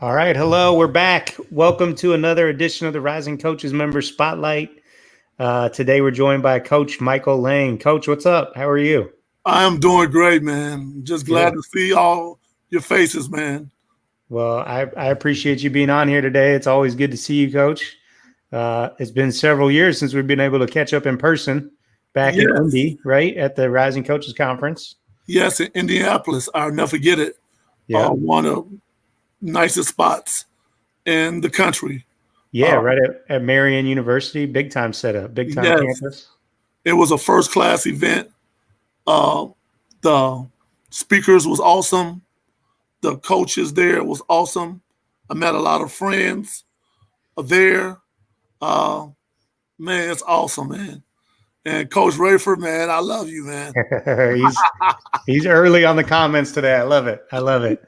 All right. Hello. We're back. Welcome to another edition of the Rising Coaches Member Spotlight. Today we're joined by Coach Michael Lang. Coach, what's up? How are you? I am doing great, man. Just glad to see all your faces, man. Well, I appreciate you being on here today. It's always good to see you, Coach. It's been several years since we've been able to catch up in person back in Indy, right, at the Rising Coaches Conference. Yes, in Indianapolis. I'll never forget it. Yeah. One of nicest spots in the country. Yeah, right at Marian University. Big time setup, big time campus. It was a first-class event. The speakers was awesome. The coaches there was awesome. I met a lot of friends there. Man, it's awesome, man. And Coach Rayford, man, I love you, man. he's early on the comments today. I love it. I love it.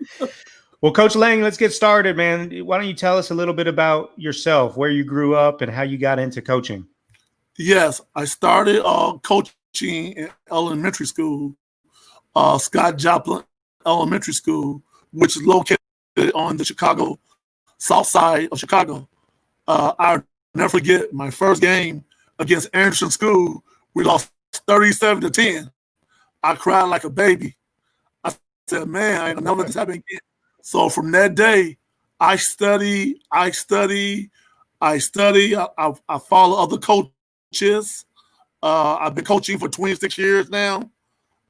Well, Coach Lang, let's get started, man. Why don't you tell us a little bit about yourself, where you grew up, and how you got into coaching? Yes, I started coaching in elementary school, Scott Joplin Elementary School, which is located on the Chicago south side of Chicago. I'll never forget my first game against Anderson School. We lost 37-10. I cried like a baby. I said, man, I ain't gonna let this happen again. So from that day, I study. I follow other coaches. I've been coaching for 26 years now.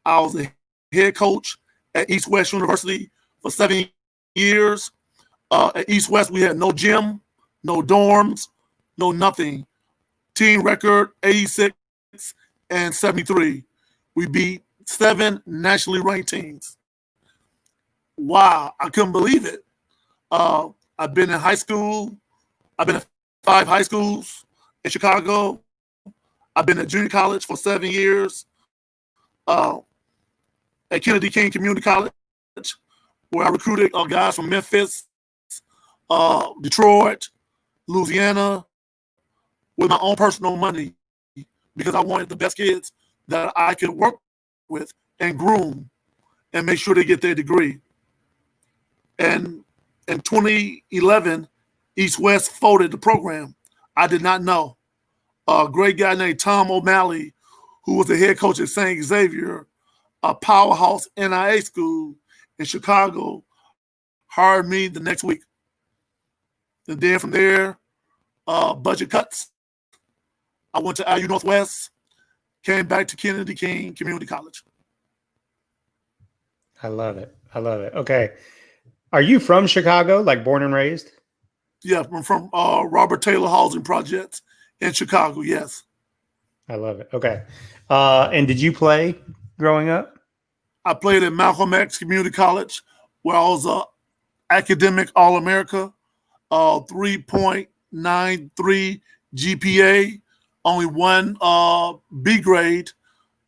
I was a head coach at East West University for 7 years. At East West, we had no gym, no dorms, no nothing. Team record 86 and 73. We beat 7 nationally ranked teams. Wow, I couldn't believe it. I've been in high school. I've been at 5 high schools in Chicago. I've been at junior college for 7 years. At Kennedy King Community College, where I recruited guys from Memphis, Detroit, Louisiana, with my own personal money, because I wanted the best kids that I could work with and groom and make sure they get their degree. And in 2011, East West folded the program. I did not know. A great guy named Tom O'Malley, who was the head coach at St. Xavier, a powerhouse NIA school in Chicago, hired me the next week. And then from there, budget cuts. I went to IU Northwest, came back to Kennedy King Community College. I love it. I love it. Okay. Are you from Chicago, like born and raised? Yeah, I'm from Robert Taylor Housing Project in Chicago, yes. I love it. Okay. And did you play growing up? I played at Malcolm X Community College, where I was an academic All-America, 3.93 GPA, only one B grade.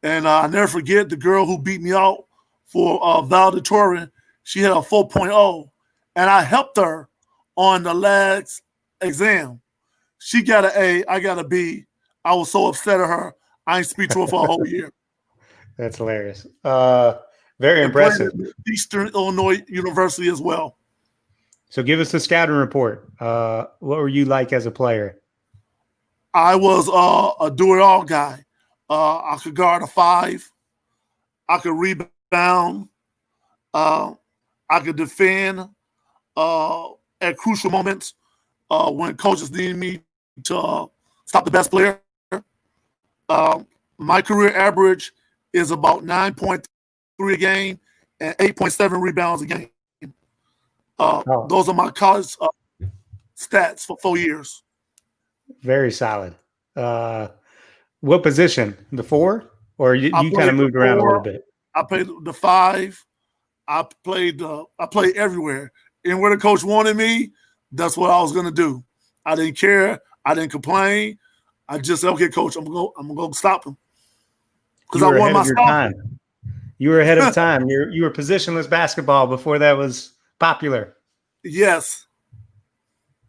And I never forget the girl who beat me out for valedictorian. She had a 4.0, and I helped her on the last exam. She got an A, I got a B. I was so upset at her, I didn't speak to her for a whole year. That's hilarious. Very impressive. Eastern Illinois University as well. So give us the scouting report. What were you like as a player? I was a do-it-all guy. I could guard a 5. I could rebound. I could defend at crucial moments when coaches needed me to stop the best player. My career average is about 9.3 a game and 8.7 rebounds a game. Those are my college stats for 4 years. Very solid. What position? The 4? Or you kind of moved around a little bit? I played the 5. I played everywhere. And where the coach wanted me, that's what I was gonna do. I didn't care. I didn't complain. I just said, okay, coach, I'm gonna go stop him. Because I won my time. You were ahead of time. You were positionless basketball before that was popular. Yes.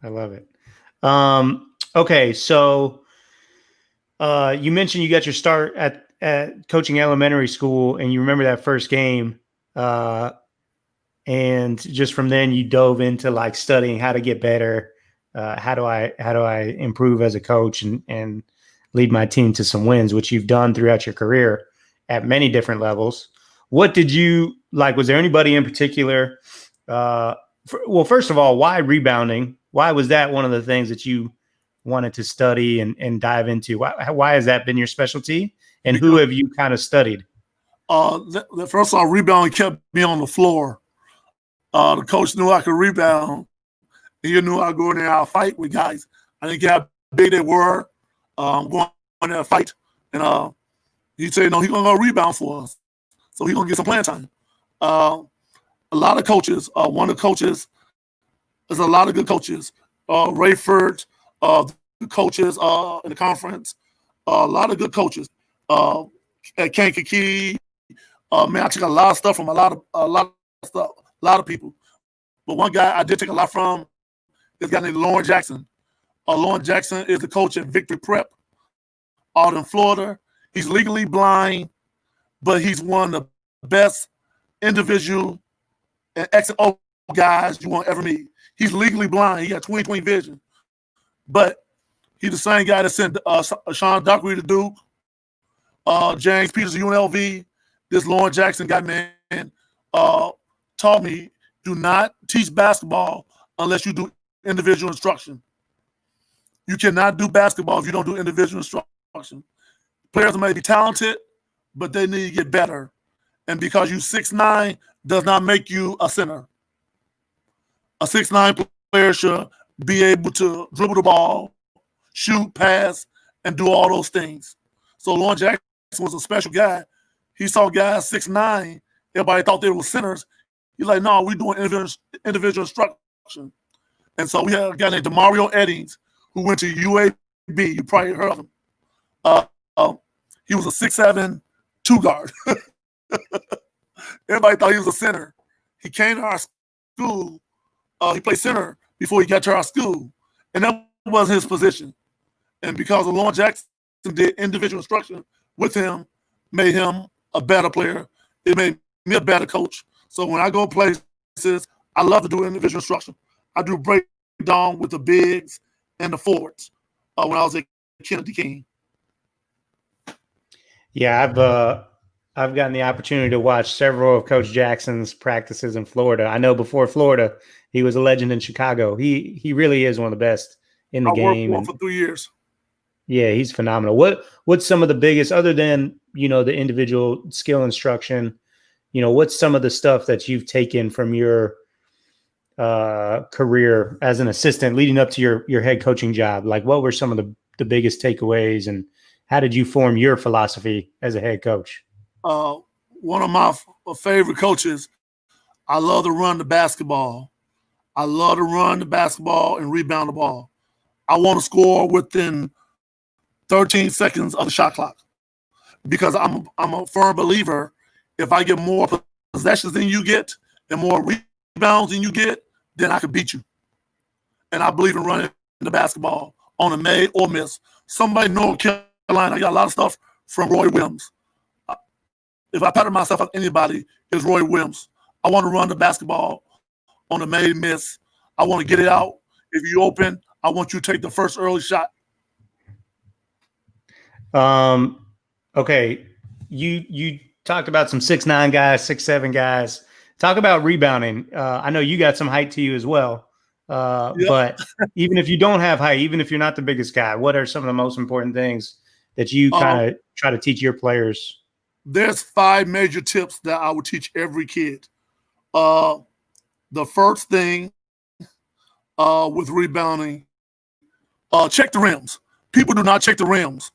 I love it. Okay, so you mentioned you got your start at coaching elementary school, and you remember that first game. And and just from then you dove into like studying how to get better. How do I improve as a coach and lead my team to some wins, which you've done throughout your career at many different levels. What did you like? Was there anybody in particular? Well, first of all, why rebounding? Why was that one of the things that you wanted to study and dive into? Why has that been your specialty? And who have you kind of studied? The first off, rebounding kept me on the floor. The coach knew I could rebound. And you knew I'd go in there and I'll fight with guys. I didn't care how big they were. Going in there and fight. And he'd say, no, he's going to go rebound for us. So he's going to get some playing time. A lot of coaches, one of the coaches, there's a lot of good coaches. Rayford, the coaches in the conference, a lot of good coaches. At Kankakee, man, I took a lot of stuff from a lot of people. But one guy I did take a lot from, this guy named Lauren Jackson. Lauren Jackson is the coach at Victory Prep out in Florida. He's legally blind, but he's one of the best individual and X and O guys you won't ever meet. He's legally blind. He got 20/20 vision. But he's the same guy that sent Sean Dockery to Duke, James Peters to UNLV. This Lauren Jackson guy, man, taught me, do not teach basketball unless you do individual instruction. You cannot do basketball if you don't do individual instruction. Players may be talented, but they need to get better. And because you 6'9", does not make you a center. A 6'9" player should be able to dribble the ball, shoot, pass, and do all those things. So Lauren Jackson was a special guy. He saw guys 6'9", everybody thought they were centers. He's like, no, we're doing individual instruction. And so we had a guy named DeMario Eddings who went to UAB. You probably heard of him. He was a 6'7" two guard. Everybody thought he was a center. He came to our school. He played center before he got to our school. And that was his position. And because of Lauren Jackson did individual instruction with him, made him a better player. It made me a better coach. So when I go places, I love to do individual instruction. I do breakdown with the bigs and the forwards when I was at Kennedy King. Yeah, I've gotten the opportunity to watch several of Coach Jackson's practices in Florida. I know before Florida, he was a legend in Chicago. He really is one of the best in the game. I worked for 3 years. Yeah, he's phenomenal. What's some of the biggest, other than, the individual skill instruction, what's some of the stuff that you've taken from your career as an assistant leading up to your head coaching job? Like, what were some of the biggest takeaways, and how did you form your philosophy as a head coach? One of my favorite coaches, I love to run the basketball. I love to run the basketball and rebound the ball. I want to score within 13 seconds of the shot clock because I'm a firm believer, if I get more possessions than you get and more rebounds than you get, then I can beat you. And I believe in running the basketball on a made or miss. Somebody in North Carolina, I got a lot of stuff from Roy Williams. If I pattern myself on anybody, it's Roy Williams. I want to run the basketball on a made miss. I want to get it out. If you open, I want you to take the first early shot. Okay. You talked about some 6'9" guys, 6'7" guys. Talk about rebounding. I know you got some height to you as well. But even if you don't have height, even if you're not the biggest guy, what are some of the most important things that you kind of try to teach your players? There's 5 major tips that I would teach every kid. The first thing with rebounding, check the rims. People do not check the rims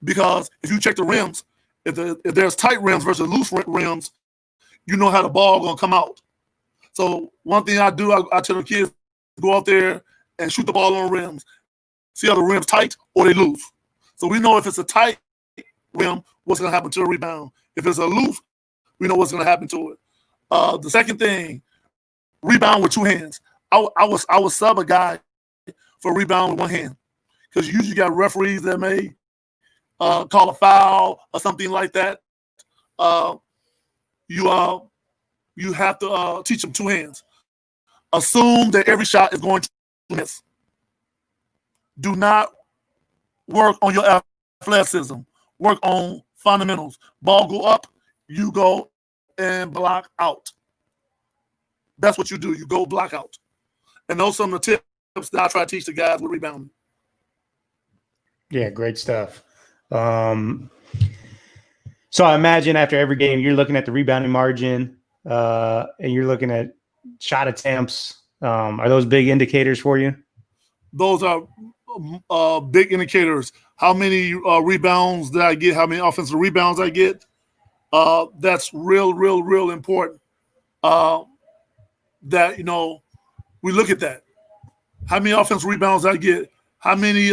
because if you check the rims, if there's tight rims versus loose rims, you know how the ball gonna come out. So one thing I do, I tell the kids, go out there and shoot the ball on rims. See how the rim's tight or they loose. So we know if it's a tight rim, what's going to happen to a rebound. If it's a loose, we know what's going to happen to it. The second thing, rebound with 2 hands. I was sub a guy for rebound with 1 hand because you usually got referees that may call a foul or something like that. You you have to teach them two hands. Assume that every shot is going to miss. Do not work on your athleticism. Work on fundamentals. Ball go up, you go and block out. That's what you do. You go block out. And those are some of the tips that I try to teach the guys with rebounding. Yeah, great stuff. So I imagine after every game, you're looking at the rebounding margin and you're looking at shot attempts. Are those big indicators for you? Those are big indicators. How many rebounds did I get? How many offensive rebounds I get? That's real important. That, we look at that. How many offensive rebounds I get? How many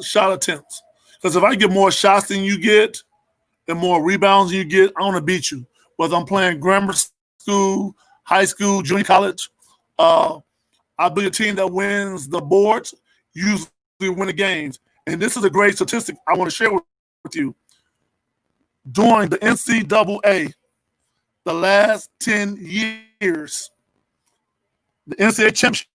shot attempts? Because if I get more shots than you get and more rebounds than you get, I want to beat you. Whether I'm playing grammar school, high school, junior college, I'll be a team that wins the boards, usually win the games. And this is a great statistic I want to share with you. During the NCAA, the last 10 years, the NCAA championship,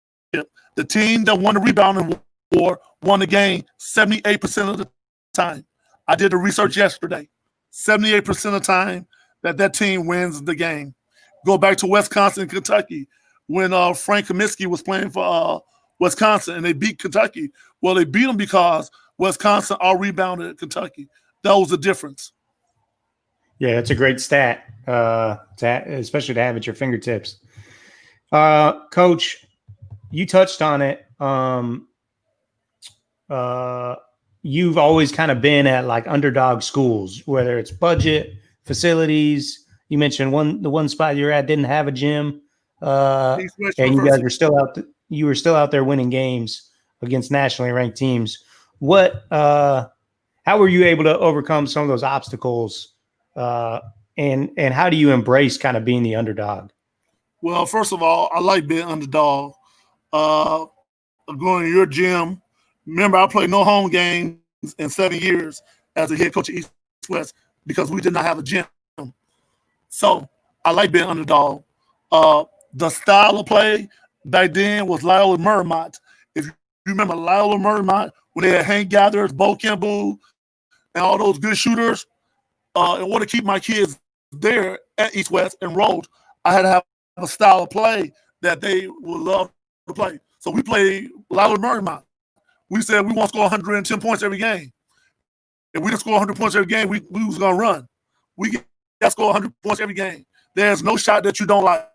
the team that won the rebounding war won the game 78% of the time. I did the research yesterday. 78% of the time that team wins the game. Go back to Wisconsin, Kentucky, when Frank Kaminsky was playing for Wisconsin and they beat Kentucky. Well, they beat them because Wisconsin out-rebounded Kentucky. That was the difference. Yeah, that's a great stat, especially to have at your fingertips. Coach, you touched on it. You've always kind of been at like underdog schools, whether it's budget, facilities. You mentioned the one spot you're at didn't have a gym, and you guys were still out. You were still out there winning games against nationally ranked teams. How were you able to overcome some of those obstacles? And how do you embrace kind of being the underdog? Well, first of all, I like being underdog. Going to your gym. Remember, I played no home games in 7 years as a head coach at East West because we did not have a gym. So I like being underdog. The style of play back then was Lyle and Merrimont. If you remember Lyle and Merrimont, when they had Hank Gathers, Bo Kimball, and all those good shooters, in order to keep my kids there at East West enrolled, I had to have a style of play that they would love to play. So we played Lyle and Merrimont. We said we want to score 110 points every game. If we didn't score 100 points every game, we was going to run. We got to score 100 points every game. There's no shot that you don't like.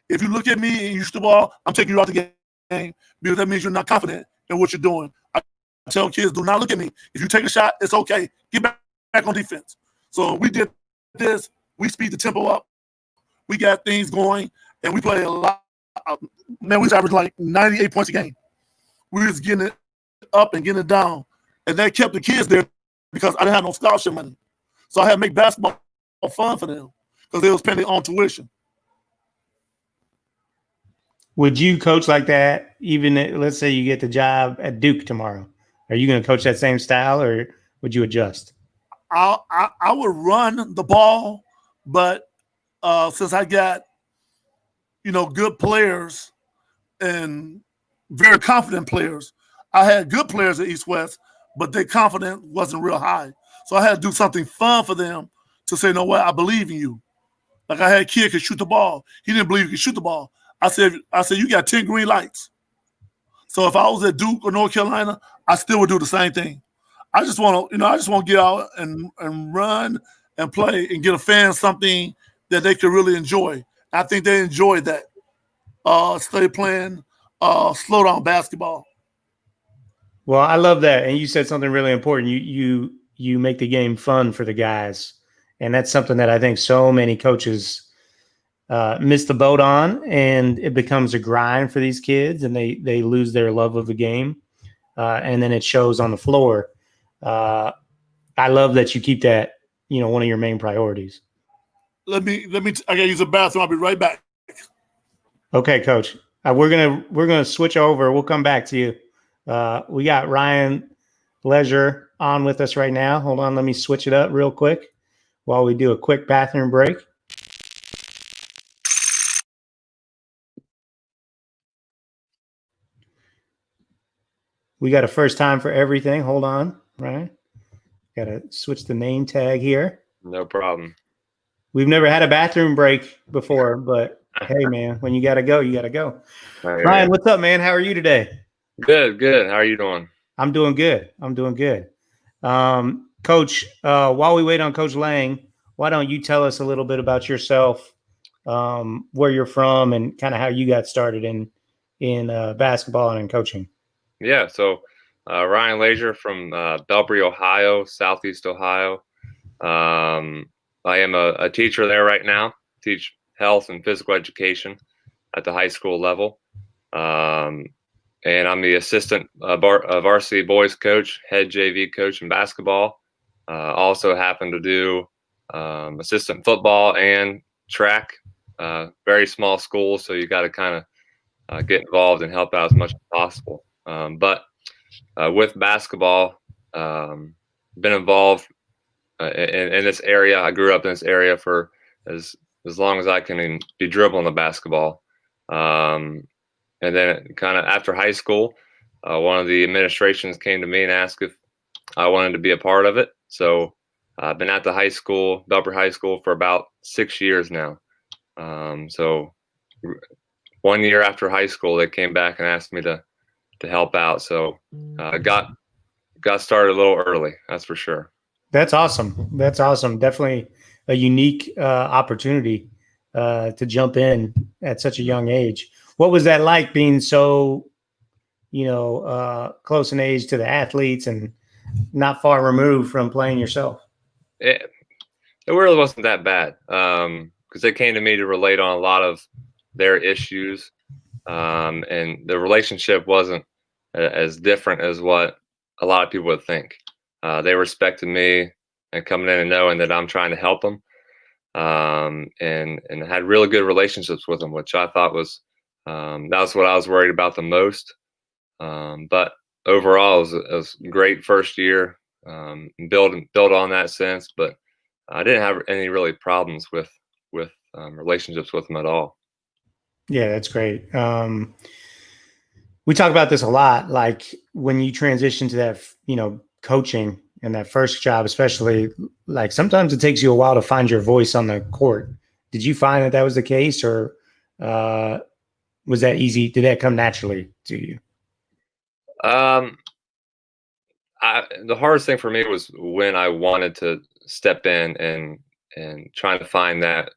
If you look at me and you shoot the ball, I'm taking you out the game because that means you're not confident in what you're doing. I tell kids, do not look at me. If you take a shot, it's okay. Get back on defense. So we did this. We speed the tempo up. We got things going, and we play a lot. Man, we was averaging like 98 points a game. We was getting it up and getting it down. And that kept the kids there because I didn't have no scholarship money. So I had to make basketball fun for them because they was paying their own tuition. Would you coach like that, even let's say you get the job at Duke tomorrow? Are you going to coach that same style or would you adjust? I would run the ball, but since I got, good players and very confident players, I had good players at East West, but their confidence wasn't real high. So I had to do something fun for them to say, you know what, I believe in you. Like I had a kid could shoot the ball. He didn't believe he could shoot the ball. I said, you got 10 green lights. So if I was at Duke or North Carolina, I still would do the same thing. I just want to, get out and run and play and get a fan something that they could really enjoy. I think they enjoyed that. Stay playing slow down basketball. Well, I love that. And you said something really important. You make the game fun for the guys. And that's something that I think so many coaches miss the boat on, and it becomes a grind for these kids and they lose their love of the game. And then it shows on the floor. I love that you keep that, one of your main priorities. I gotta use the bathroom. I'll be right back. Okay, Coach. We're gonna switch over. We'll come back to you. We got Ryan Leisure on with us right now. Hold on, let me switch it up real quick while we do a quick bathroom break. We got a first time for everything. Hold on, right? Got to switch the name tag here. No problem. We've never had a bathroom break before, but hey, man, when you got to go, you got to go. Ryan, what's up, man? How are you today? Good, good. How are you doing? I'm doing good. Coach, while we wait on Coach Lang, why don't you tell us a little bit about yourself, where you're from, and kind of how you got started in basketball and in coaching? Yeah, so Ryan Lazier from Belpre, Ohio, Southeast Ohio. I am a teacher there right now, teach health and physical education at the high school level. And I'm the assistant varsity boys coach, head JV coach in basketball. Also happen to do assistant football and track. Very small school, so you got to kind of get involved and help out as much as possible. But with basketball, been involved in this area. I grew up in this area for as long as I can be dribbling the basketball. And then kind of after high school, one of the administrations came to me and asked if I wanted to be a part of it. So I've been at the high school, Belpre High School, for about 6 years now. So 1 year after high school, they came back and asked me to help out. So got started a little early, that's for sure. That's awesome. Definitely a unique opportunity to jump in at such a young age. What was that like, being so, close in age to the athletes and not far removed from playing yourself? It really wasn't that bad, because they came to me to relate on a lot of their issues, and the relationship wasn't as different as what a lot of people would think. They respected me and coming in and knowing that I'm trying to help them, and had really good relationships with them, which I thought was that was what I was worried about the most. But overall, it was a great first year. Build on that since, but I didn't have any really problems with relationships with them at all. Yeah, that's great. We talk about this a lot, like when you transition to that, coaching and that first job, especially, like sometimes it takes you a while to find your voice on the court. Did you find that was the case, or was that easy? Did that come naturally to you? The hardest thing for me was when I wanted to step in and trying to find that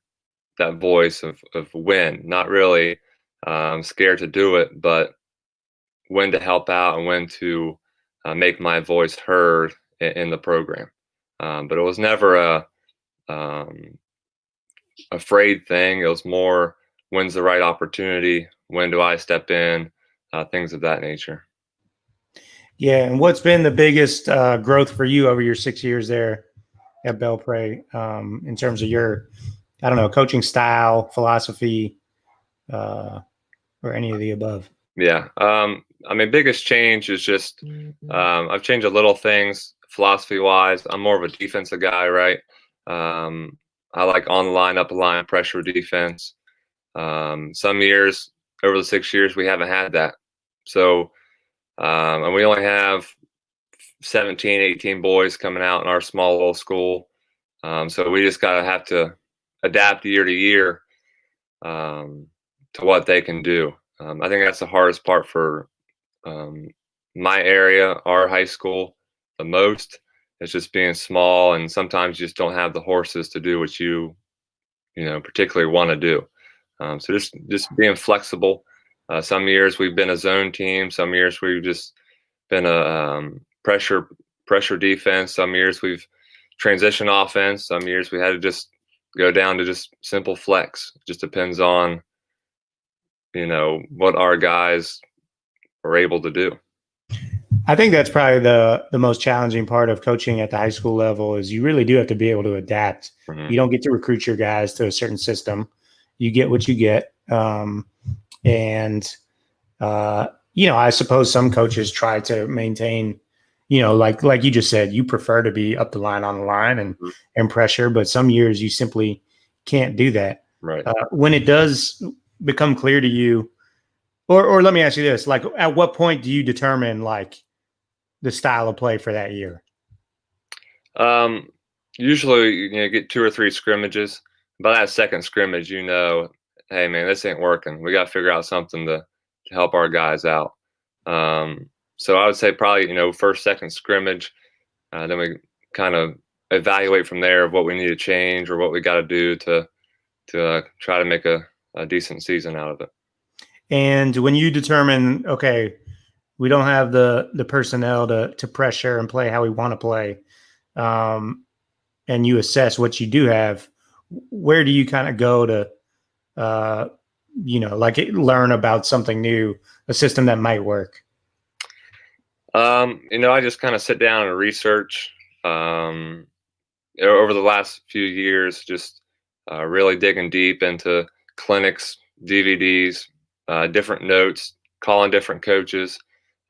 voice of when, not really scared to do it, but when to help out and when to make my voice heard in the program. But it was never a afraid thing. It was more, when's the right opportunity? When do I step in? Things of that nature. Yeah. And what's been the biggest growth for you over your 6 years there at Belpre, in terms of your, I don't know, coaching style, philosophy, or any of the above? Yeah. Biggest change is just I've changed a little things philosophy wise. I'm more of a defensive guy, right? I like on the line, up the line, pressure defense. Some years over the 6 years, we haven't had that. So, and we only have 17, 18 boys coming out in our small little school. So we just have to adapt year to year to what they can do. I think that's the hardest part for my area, our high school, the most. It's just being small, and sometimes you just don't have the horses to do what you particularly want to do. So just being flexible. Some years we've been a zone team. Some years we've just been a pressure defense. Some years we've transition offense. Some years we had to just go down to just simple flex. It just depends on what our guys are able to do. I think that's probably the most challenging part of coaching at the high school level, is you really do have to be able to adapt. Mm-hmm. You don't get to recruit your guys to a certain system. You get what you get. I suppose some coaches try to maintain, like you just said, you prefer to be up the line, on the line and pressure, but some years you simply can't do that. Right. When it does become clear to you, or let me ask you this, like, at what point do you determine, like, the style of play for that year? Usually, get 2 or 3 scrimmages. By that second scrimmage, hey man, this ain't working. We got to figure out something to help our guys out. So I would say probably first, second scrimmage, then we kind of evaluate from there of what we need to change or what we got to do to try to make a decent season out of it. And when you determine, okay, we don't have the personnel to pressure and play how we want to play, and you assess what you do have, where do you kind of go to, learn about something new, a system that might work? I just kind of sit down and research over the last few years, just really digging deep into clinics, DVDs, different notes, calling different coaches,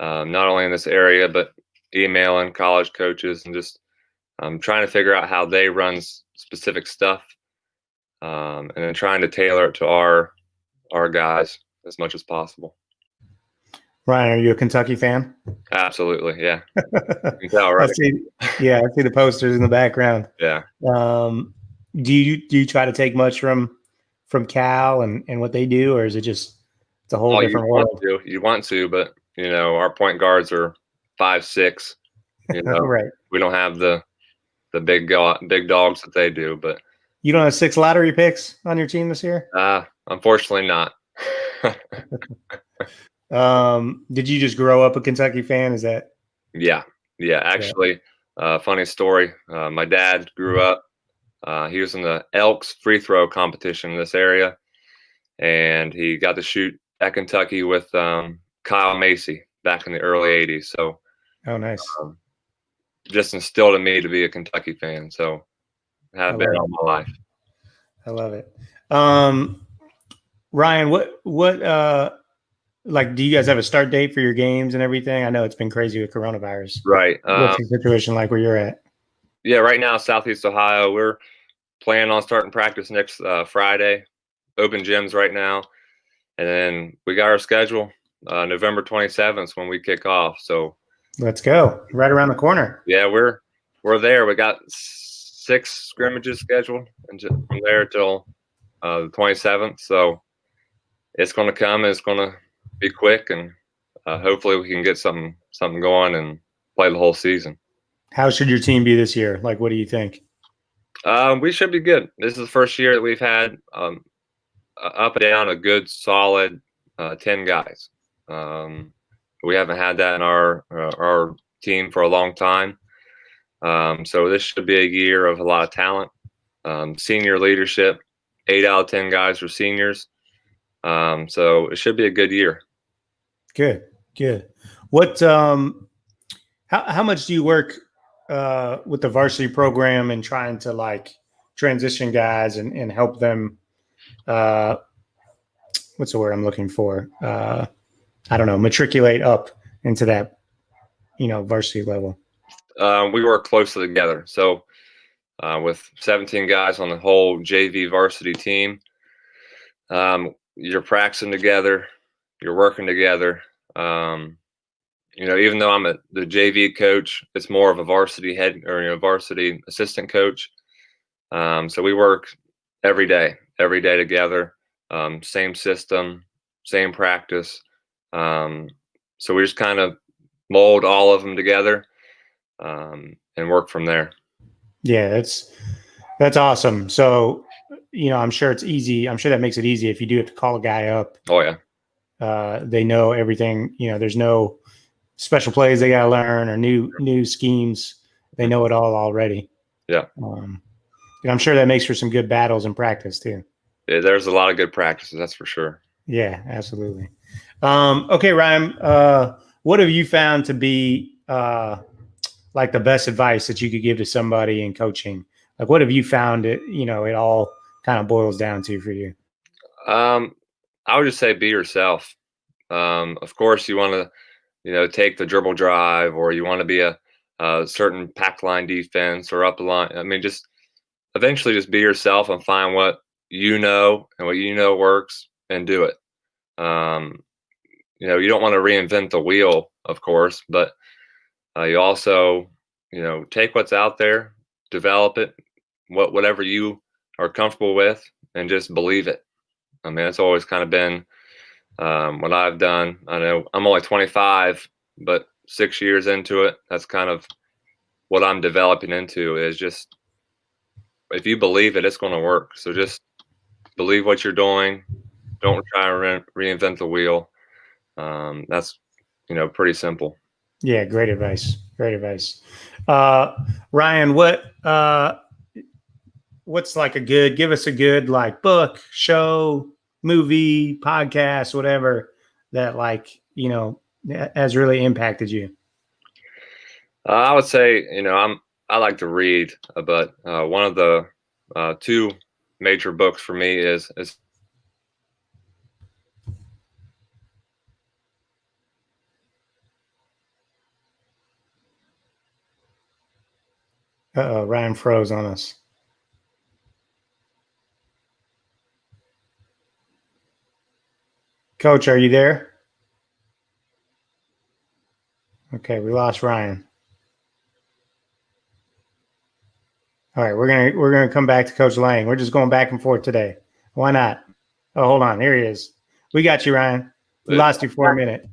not only in this area, but emailing college coaches and just trying to figure out how they run specific stuff, and then trying to tailor it to our guys as much as possible. Ryan, are you a Kentucky fan? Absolutely, yeah. You can tell, right? I see the posters in the background. Yeah. Do you try to take much from Cal and what they do, or is it just it's a whole different world? You want to, but our point guards are 5'6". Right. We don't have the big dogs that they do, but you don't have 6 lottery picks on your team this year? Unfortunately not. Did you just grow up a Kentucky fan? Is that? Yeah. Actually, funny story. My dad grew up. He was in the Elks free throw competition in this area, and he got to shoot at Kentucky with Kyle Macy back in the early '80s. So, oh, nice. Just instilled in me to be a Kentucky fan. So, have been all my life. I love it. Ryan, what do you guys have a start date for your games and everything? I know it's been crazy with coronavirus. Right. What's the situation like where you're at? Yeah, right now, Southeast Ohio, we're planning on starting practice next Friday. Open gyms right now. And then we got our schedule, November 27th when we kick off. So let's go. Right around the corner. Yeah, we're there. We got 6 scrimmages scheduled and from there till the 27th. So it's going to come and it's going to be quick, and hopefully we can get something going and play the whole season. How should your team be this year? What do you think? We should be good. This is the first year that we've had up and down a good solid 10 guys. We haven't had that in our team for a long time. So this should be a year of a lot of talent. Senior leadership, 8 out of 10 guys are seniors. So it should be a good year. Good. What? How much do you work with the varsity program and trying to transition guys and help them? What's the word I'm looking for? I don't know. Matriculate up into that, varsity level. We work closely together. So with 17 guys on the whole JV varsity team, you're practicing together, you're working together. Even though I'm the JV coach, it's more of a varsity head or varsity assistant coach. So we work every day together. Same system, same practice. So we just kind of mold all of them together and work from there. Yeah, that's awesome. So, I'm sure it's easy. I'm sure that makes it easy if you do have to call a guy up. Oh yeah. They know everything. There's no special plays they got to learn or new schemes. They know it all already. Yeah. And I'm sure that makes for some good battles in practice too. Yeah, there's a lot of good practices, that's for sure. Yeah, absolutely. Okay, Ryan, what have you found to be the best advice that you could give to somebody in coaching? What have you found it all kind of boils down to for you? I would just say be yourself. Of course, you want to, take the dribble drive, or you want to be a certain pack line defense or up the line. I mean, just eventually just be yourself and find what and what works and do it. You don't want to reinvent the wheel, of course, but You also, take what's out there, develop it, whatever you are comfortable with, and just believe it. I mean, it's always kind of been what I've done. I know I'm only 25, but 6 years into it, that's kind of what I'm developing into is just if you believe it, it's going to work. So just believe what you're doing. Don't try to reinvent the wheel. That's pretty simple. Yeah, great advice. Great advice. Ryan, what's like give us a good like book, show, movie, podcast, whatever that has really impacted you. I would say, I like to read, but one of the two major books for me is Ryan froze on us. Coach, are you there? Okay, we lost Ryan. All right, we're gonna come back to Coach Lang. We're just going back and forth today. Why not? Oh, hold on. Here he is. We got you, Ryan. We lost you for a minute.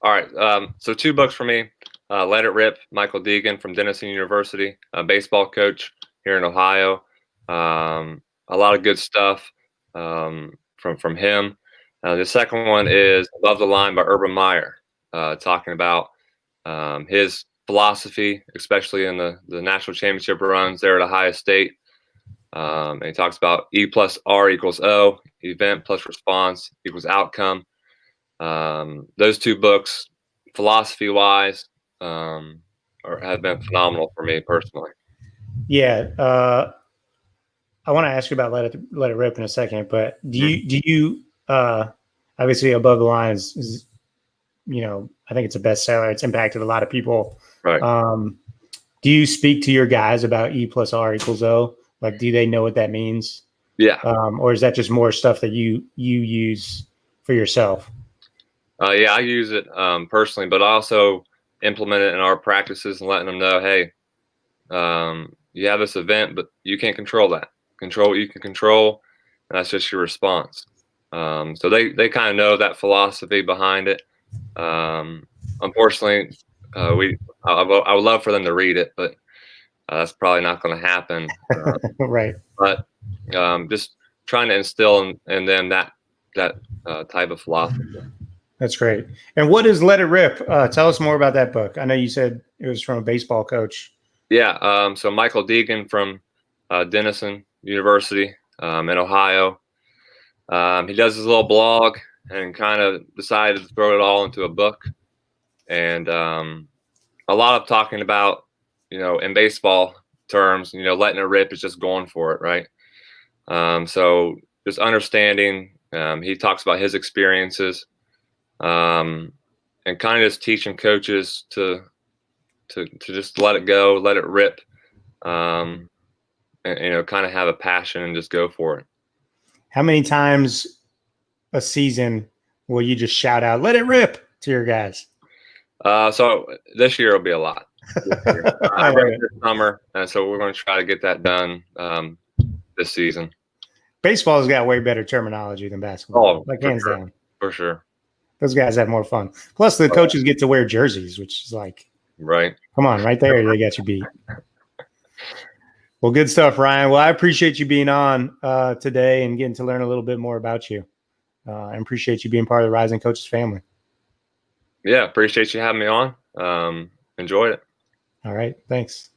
All right. So 2 books for me. Let It Rip, Michael Deegan from Denison University, a baseball coach here in Ohio. A lot of good stuff from him. The second one is Above the Line by Urban Meyer, talking about his philosophy, especially in the national championship runs there at Ohio State. And he talks about E plus R equals O, event plus response equals outcome. Those 2 books, philosophy-wise, have been phenomenal for me personally. Yeah, I want to ask you about Let It Rip in a second, but do you obviously Above the Line is I think it's a bestseller. It's impacted a lot of people. Right. Do you speak to your guys about E plus R equals O? Like, do they know what that means? Yeah. Or is that just more stuff that you use for yourself? Yeah, I use it personally, but I also implement it in our practices and letting them know, hey, you have this event, but you can't control that. Control what you can control, and that's just your response. So they kind of know that philosophy behind it. Unfortunately, I would love for them to read it, but that's probably not going to happen. Right. But just trying to instill in them that type of philosophy. That's great. And what is Let It Rip? Tell us more about that book. I know you said it was from a baseball coach. Yeah. So Michael Deegan from Denison University in Ohio. He does his little blog and kind of decided to throw it all into a book. And a lot of talking about, in baseball terms, letting it rip is just going for it, right? So just understanding, he talks about his experiences and kind of just teaching coaches to just let it go, let it rip, and kind of have a passion and just go for it. How many times a season will you just shout out, let it rip to your guys? So this year will be a lot. I read it this summer, and so we're going to try to get that done this season. Baseball's got way better terminology than basketball. Like hands down. For sure. Those guys have more fun. Plus, the coaches get to wear jerseys, which is like, right. Come on, right there, they got you beat. Well, good stuff, Ryan. Well, I appreciate you being on today and getting to learn a little bit more about you. I appreciate you being part of the Rising Coaches family. Yeah, appreciate you having me on. Enjoyed it. All right, thanks.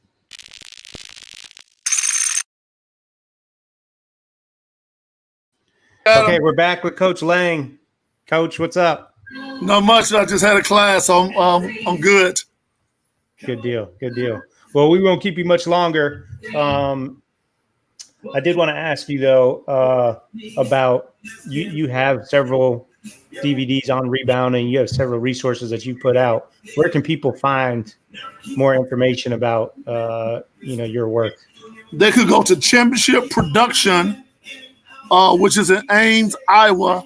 Okay, we're back with Coach Lang. Coach, what's up? Not much. I just had a class, so I'm good. Good deal. Good deal. Well, we won't keep you much longer. I did want to ask you though about you have several DVDs on rebounding. You have several resources that you put out. Where can people find more information about your work? They could go to Championship Production, which is in Ames, Iowa.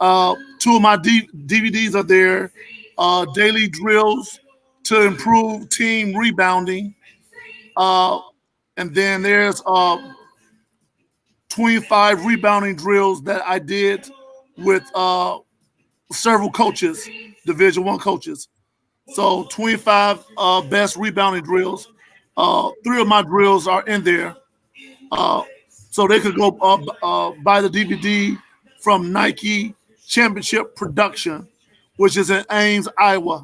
2 of my DVDs are there. Daily Drills, to improve team rebounding. And then there's 25 rebounding drills that I did with several coaches, Division I coaches. So 25 best rebounding drills. 3 of my drills are in there. So they could go buy the DVD from Nike Championship Production, which is in Ames, Iowa.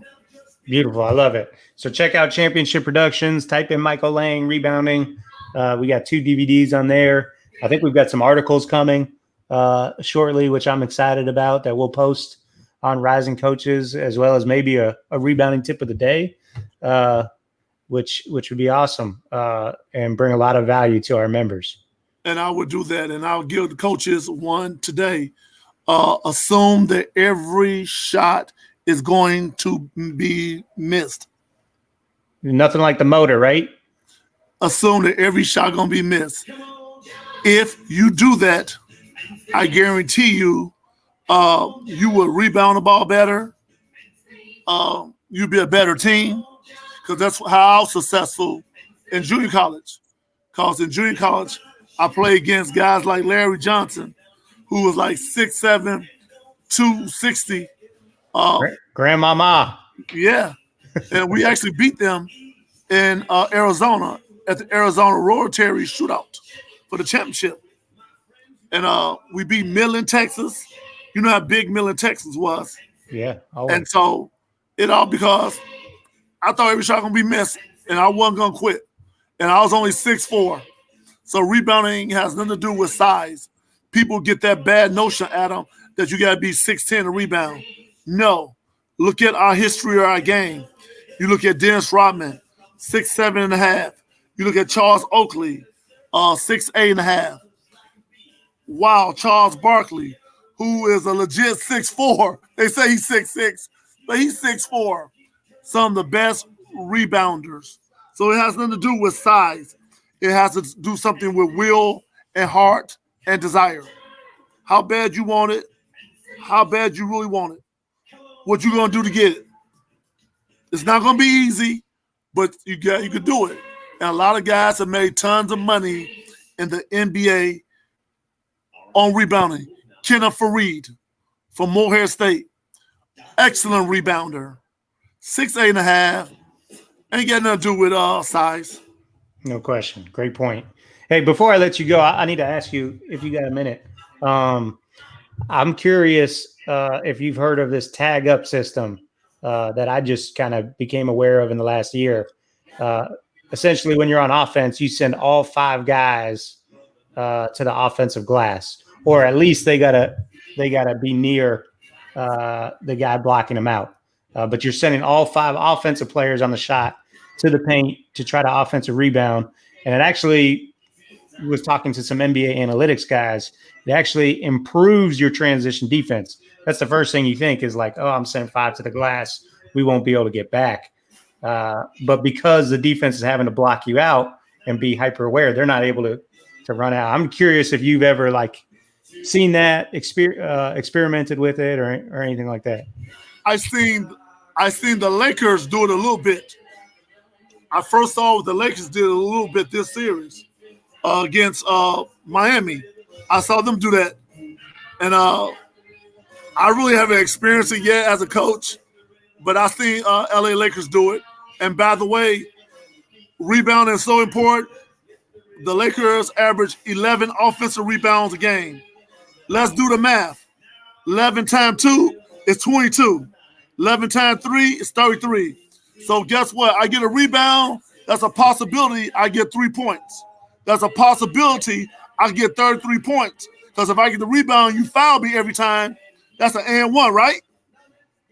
Beautiful. I love it. So check out Championship Productions. Type in Michael Lang rebounding. We got 2 DVDs on there. I think we've got some articles coming shortly, which I'm excited about, that we'll post on Rising Coaches, as well as maybe a rebounding tip of the day, which would be awesome and bring a lot of value to our members. And I would do that, and I'll give the coaches one today. Assume that every shot is going to be missed. Nothing like the motor, right? Assume that every shot going to be missed. If you do that, I guarantee you, you will rebound the ball better. You'll be a better team, because that's how I was successful in junior college. Because in junior college, I played against guys like Larry Johnson, who was like 6'7", 260. Grandmama. Yeah. And we actually beat them in Arizona at the Arizona Rotary Shootout for the championship. And we beat Midland, Texas. You know how big Midland, Texas was. Yeah. And so it all because I thought every shot going to be missed, and I wasn't going to quit. And I was only 6'4". So rebounding has nothing to do with size. People get that bad notion, Adam, that you got to be 6'10" to rebound. No. Look at our history of our game. You look at Dennis Rodman, 6'7.5". You look at Charles Oakley, 6'8.5". Wow, Charles Barkley, who is a legit 6'4". They say he's 6'6", but he's 6'4". Some of the best rebounders. So it has nothing to do with size. It has to do something with will and heart and desire. How bad you want it, how bad you really want it, what you gonna do to get it. It's not gonna be easy, but you can do it. And a lot of guys have made tons of money in the NBA on rebounding. Kenneth Fareed from Morehead State, excellent rebounder, 6'8.5". Ain't got nothing to do with size. No question. Great point. Hey, before I let you go, I need to ask you if you got a minute. I'm curious if you've heard of this tag up system that I just kind of became aware of in the last year. Essentially, when you're on offense, you send all 5 guys to the offensive glass, or at least they gotta be near the guy blocking them out. But you're sending all 5 offensive players on the shot to the paint to try to offensive rebound. And it actually was talking to some NBA analytics guys. It actually improves your transition defense. That's the first thing you think is like, oh, I'm sending 5 to the glass. We won't be able to get back. But because the defense is having to block you out and be hyper aware, they're not able to run out. I'm curious if you've ever seen that, experimented with it or anything like that. I seen the Lakers do it a little bit. I first saw what the Lakers did a little bit this series against Miami. I saw them do that. And I really haven't experienced it yet as a coach, but I seen LA Lakers do it. And by the way, rebounding is so important. The Lakers average 11 offensive rebounds a game. Let's do the math. 11 times 2 is 22. 11 times 3 is 33. So guess what? I get a rebound. That's a possibility I get 3 points. That's a possibility I get 33 points. Because if I get the rebound, you foul me every time. That's an and one, right?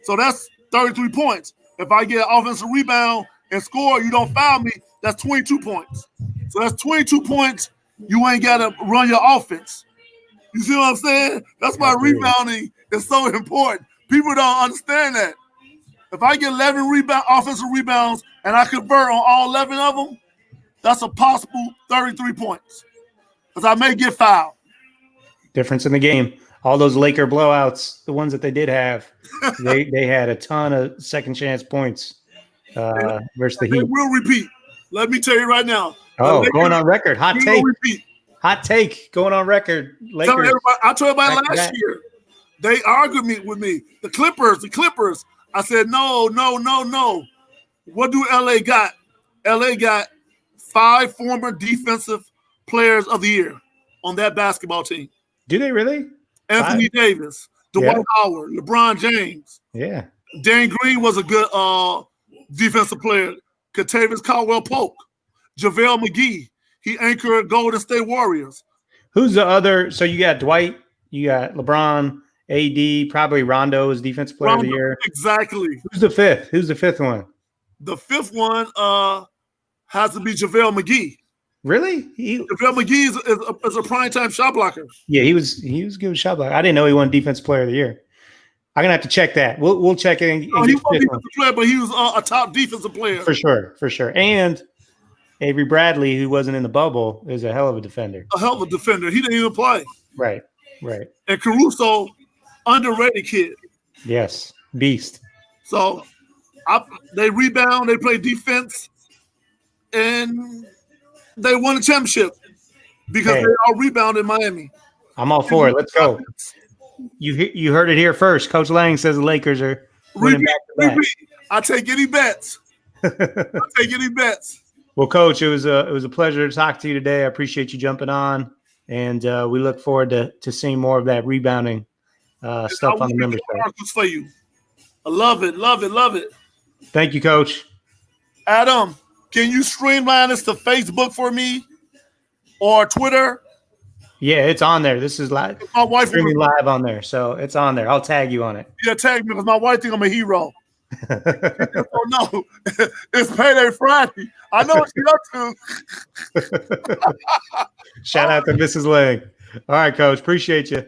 So that's 33 points. If I get an offensive rebound and score, you don't foul me, that's 22 points. So that's 22 points. You ain't got to run your offense. You see what I'm saying? That's why rebounding is so important. People don't understand that. If I get 11 offensive rebounds and I convert on all 11 of them, that's a possible 33 points. Because I may get fouled. Difference in the game. All those Laker blowouts, the ones that they did have, they had a ton of second chance points. versus the They Heat. will repeat. Let me tell you right now. Oh, going on record. Hot They take. will repeat. Hot take. Going on record. Tell Lakers. everybody, I told everybody back to last back. year. They argued with me. The Clippers. I said, no. What do LA got? LA got 5 former defensive players of the year on that basketball team. Do they really? Anthony Davis, Dwight Howard, LeBron James. Yeah. Dan Green was a good defensive player. Kentavious Caldwell-Pope, JaVale McGee. He anchored Golden State Warriors. Who's the other? So you got Dwight, you got LeBron, AD, probably Rondo is defensive player of the year. Exactly. Who's the fifth? Who's the fifth one? The fifth one has to be JaVale McGee. Really? JaVale McGee is a primetime shot blocker. Yeah, he was good with shot block. I didn't know he won defensive player of the year. I'm gonna have to check that. We'll check it. No, he wasn't a defensive player, but he was a top defensive player. For sure. And Avery Bradley, who wasn't in the bubble, is a hell of a defender. A hell of a defender. He didn't even play. Right. And Caruso, underrated kid. Yes, beast. So they rebound, they play defense, and they won the championship because they all rebound in Miami. I'm all for it. Let's go. You heard it here first. Coach Lang says the Lakers are winning back-to-back. I take any bets. Well, Coach, it was a pleasure to talk to you today. I appreciate you jumping on, and we look forward to seeing more of that rebounding stuff on the members site. For you. I love it. Thank you, Coach. Adam, can you streamline this to Facebook for me or Twitter? Yeah, it's on there. This is live. My wife streaming live on there, so it's on there. I'll tag you on it. Yeah, tag me because my wife think I'm a hero. Oh no, it's Payday Friday. I know what she's up to. Shout out to Mrs. Lang. All right, Coach. Appreciate you.